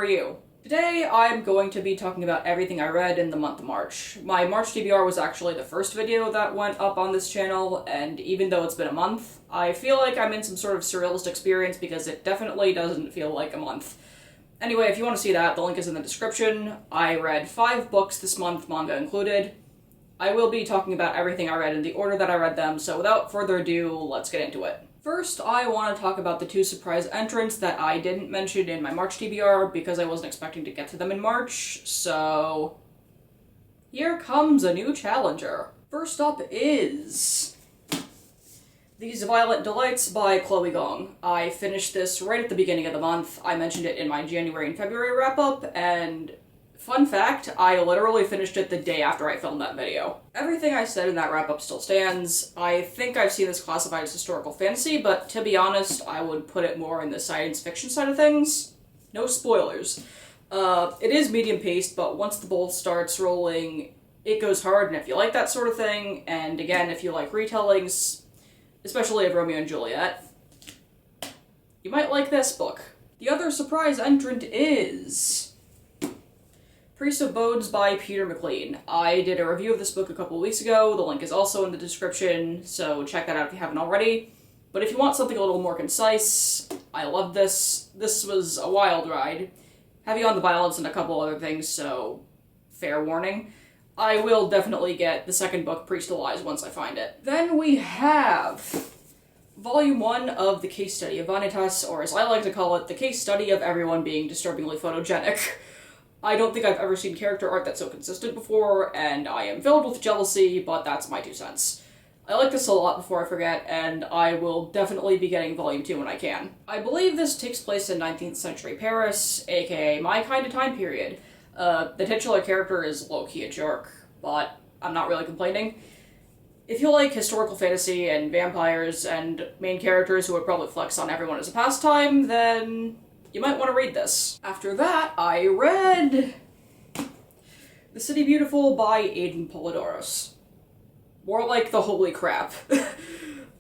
are you? Today I'm going to be talking about everything I read in the month of March. My March TBR was actually the first video that went up on this channel, and even though it's been a month, I feel like I'm in some sort of surrealist experience because it definitely doesn't feel like a month. Anyway, if you want to see that, the link is in the description. I read 5 books this month, manga included. I will be talking about everything I read in the order that I read them, so without further ado, let's get into it. First, I want to talk about the 2 surprise entrants that I didn't mention in my March TBR because I wasn't expecting to get to them in March, so here comes a new challenger. First up is These Violent Delights by Chloe Gong. I finished this right at the beginning of the month. I mentioned it in my January and February wrap-up, and fun fact, I literally finished it the day after I filmed that video. Everything I said in that wrap-up still stands. I think I've seen this classified as historical fantasy, but to be honest, I would put it more in the science fiction side of things. No spoilers. It is medium-paced, but once the ball starts rolling, it goes hard, and if you like that sort of thing, and again, if you like retellings, especially of Romeo and Juliet, you might like this book. The other surprise entrant is Priest of Bones by Peter McLean. I did a review of this book a couple of weeks ago. The link is also in the description, so check that out if you haven't already. But if you want something a little more concise, I love this. This was a wild ride. Heavy on the violence and a couple other things, so fair warning. I will definitely get the second book, Priest of Lies, once I find it. Then we have Volume 1 of the case study of Vanitas, or as I like to call it, the case study of everyone being disturbingly photogenic. I don't think I've ever seen character art that's so consistent before, and I am filled with jealousy, but that's my 2 cents. I like this a lot before I forget, and I will definitely be getting Volume 2 when I can. I believe this takes place in 19th century Paris, aka my kind of time period. The titular character is low-key a jerk, but I'm not really complaining. If you like historical fantasy and vampires and main characters who would probably flex on everyone as a pastime, then you might want to read this. After that, I read The City Beautiful by Aidan Polidoros. More like the holy crap.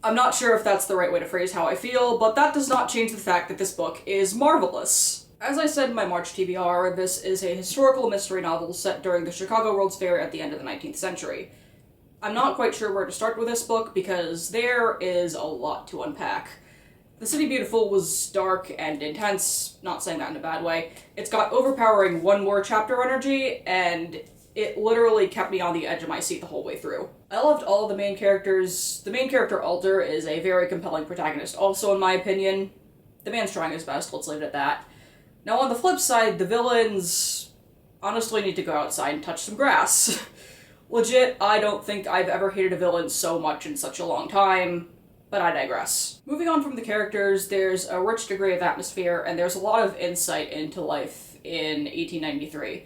I'm not sure if that's the right way to phrase how I feel, but that does not change the fact that this book is marvelous. As I said in my March TBR, this is a historical mystery novel set during the Chicago World's Fair at the end of the 19th century. I'm not quite sure where to start with this book because there is a lot to unpack. The City Beautiful was dark and intense, not saying that in a bad way. It's got overpowering one more chapter energy, and it literally kept me on the edge of my seat the whole way through. I loved all of the main characters. The main character, Alter, is a very compelling protagonist also, in my opinion. The man's trying his best, let's leave it at that. Now on the flip side, the villains honestly need to go outside and touch some grass. Legit, I don't think I've ever hated a villain so much in such a long time. But I digress. Moving on from the characters, there's a rich degree of atmosphere, and there's a lot of insight into life in 1893.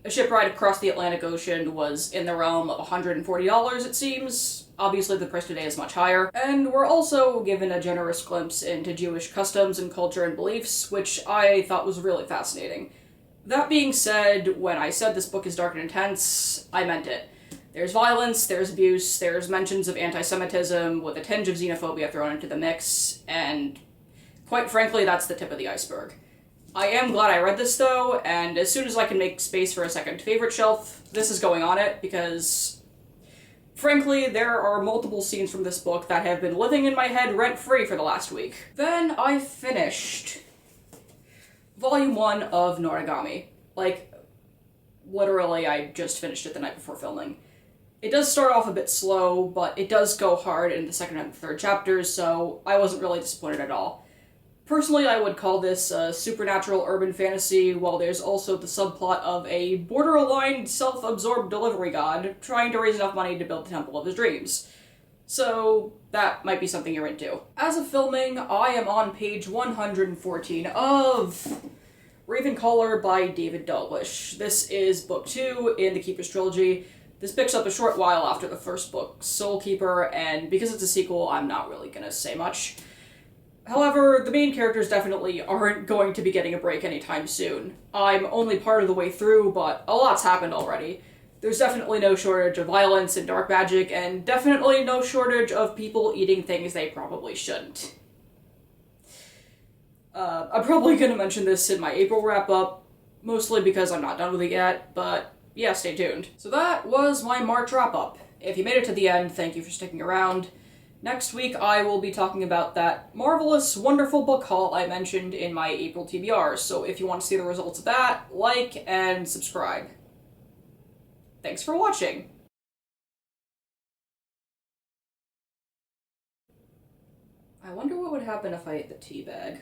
A ship ride across the Atlantic Ocean was in the realm of $140, it seems. Obviously the price today is much higher. And we're also given a generous glimpse into Jewish customs and culture and beliefs, which I thought was really fascinating. That being said, when I said this book is dark and intense, I meant it. There's violence, there's abuse, there's mentions of anti-Semitism with a tinge of xenophobia thrown into the mix, and quite frankly, that's the tip of the iceberg. I am glad I read this though, and as soon as I can make space for a second favorite shelf, this is going on it, because frankly, there are multiple scenes from this book that have been living in my head rent-free for the last week. Then I finished Volume 1 of Noragami. Like, literally, I just finished it the night before filming. It does start off a bit slow, but it does go hard in the 2nd and 3rd chapters, so I wasn't really disappointed at all. Personally, I would call this a supernatural urban fantasy, while there's also the subplot of a border-aligned, self-absorbed delivery god trying to raise enough money to build the temple of his dreams. So that might be something you're into. As of filming, I am on page 114 of Ravenclawer by David Dalglish. This is book 2 in the Keeper's trilogy. This picks up a short while after the first book, Soul Keeper, and because it's a sequel, I'm not really gonna say much. However, the main characters definitely aren't going to be getting a break anytime soon. I'm only part of the way through, but a lot's happened already. There's definitely no shortage of violence and dark magic, and definitely no shortage of people eating things they probably shouldn't. I'm probably gonna mention this in my April wrap-up, mostly because I'm not done with it yet, but yeah, stay tuned. So that was my March wrap-up. If you made it to the end, thank you for sticking around. Next week, I will be talking about that marvelous, wonderful book haul I mentioned in my April TBRs, so if you want to see the results of that, like and subscribe. Thanks for watching! I wonder what would happen if I ate the tea bag.